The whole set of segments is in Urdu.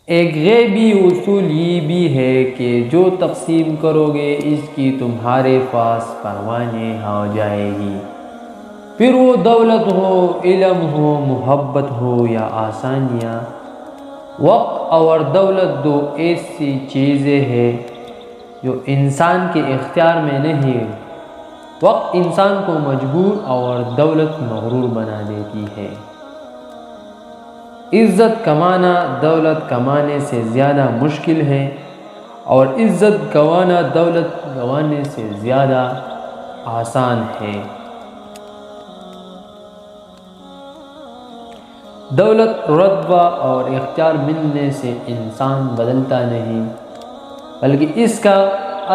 ایک غیبی اصول یہ بھی ہے کہ جو تقسیم کرو گے اس کی تمہارے پاس پروانے ہو جائے گی، پھر وہ دولت ہو، علم ہو، محبت ہو یا آسانیاں۔ وقت اور دولت دو ایسی چیزیں ہیں جو انسان کے اختیار میں نہیں۔ وقت انسان کو مجبور اور دولت مغرور بنا دیتی ہے۔ عزت کمانا دولت کمانے سے زیادہ مشکل ہے، اور عزت گنوانا دولت گنوانے سے زیادہ آسان ہے۔ دولت، رتبہ اور اختیار ملنے سے انسان بدلتا نہیں، بلکہ اس کا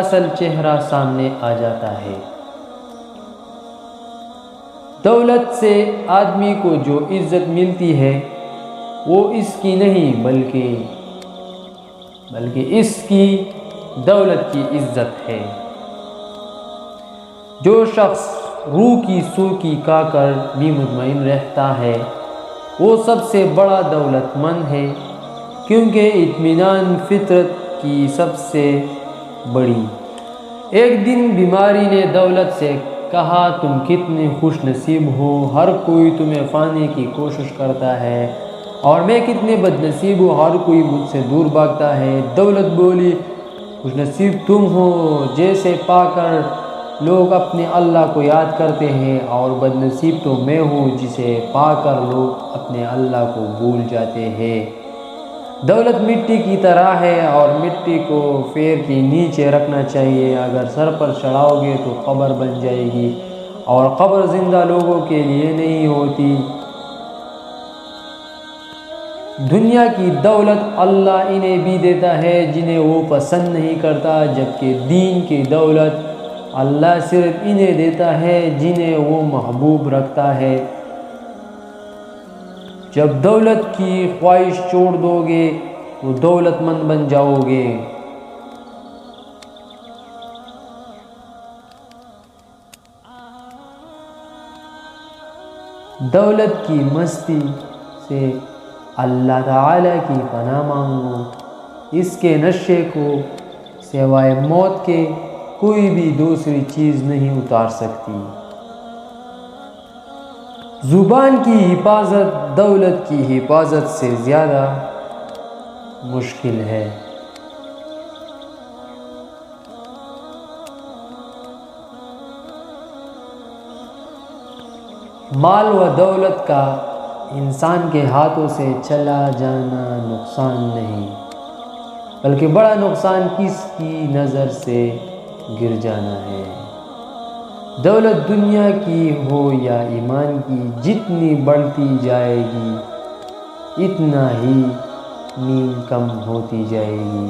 اصل چہرہ سامنے آ جاتا ہے۔ دولت سے آدمی کو جو عزت ملتی ہے وہ اس کی نہیں بلکہ اس کی دولت کی عزت ہے۔ جو شخص روح کی سوکی کھا کر بھی مطمئن رہتا ہے وہ سب سے بڑا دولت مند ہے، کیونکہ اطمینان فطرت کی سب سے بڑی۔ ایک دن بیماری نے دولت سے کہا، تم کتنے خوش نصیب ہو، ہر کوئی تمہیں پانے کی کوشش کرتا ہے، اور میں کتنے بد نصیب ہوں، ہر کوئی مجھ سے دور بھاگتا ہے۔ دولت بولی، خوش نصیب تم ہو جسے پا کر لوگ اپنے اللہ کو یاد کرتے ہیں، اور بد نصیب تو میں ہوں جسے پا کر لوگ اپنے اللہ کو بھول جاتے ہیں۔ دولت مٹی کی طرح ہے اور مٹی کو پیر کے نیچے رکھنا چاہیے، اگر سر پر چڑھاؤ گے تو قبر بن جائے گی، اور قبر زندہ لوگوں کے لیے نہیں ہوتی۔ دنیا کی دولت اللہ انہیں بھی دیتا ہے جنہیں وہ پسند نہیں کرتا، جبکہ دین کی دولت اللہ صرف انہیں دیتا ہے جنہیں وہ محبوب رکھتا ہے۔ جب دولت کی خواہش چھوڑ دو گے تو دولت مند بن جاؤ گے۔ دولت کی مستی سے اللہ تعالیٰ کی پناہ مانگو، اس کے نشے کو سوائے موت کے کوئی بھی دوسری چیز نہیں اتار سکتی۔ زبان کی حفاظت دولت کی حفاظت سے زیادہ مشکل ہے۔ مال و دولت کا انسان کے ہاتھوں سے چلا جانا نقصان نہیں، بلکہ بڑا نقصان کس کی نظر سے گر جانا ہے۔ دولت دنیا کی ہو یا ایمان کی، جتنی بڑھتی جائے گی اتنا ہی نیند کم ہوتی جائے گی۔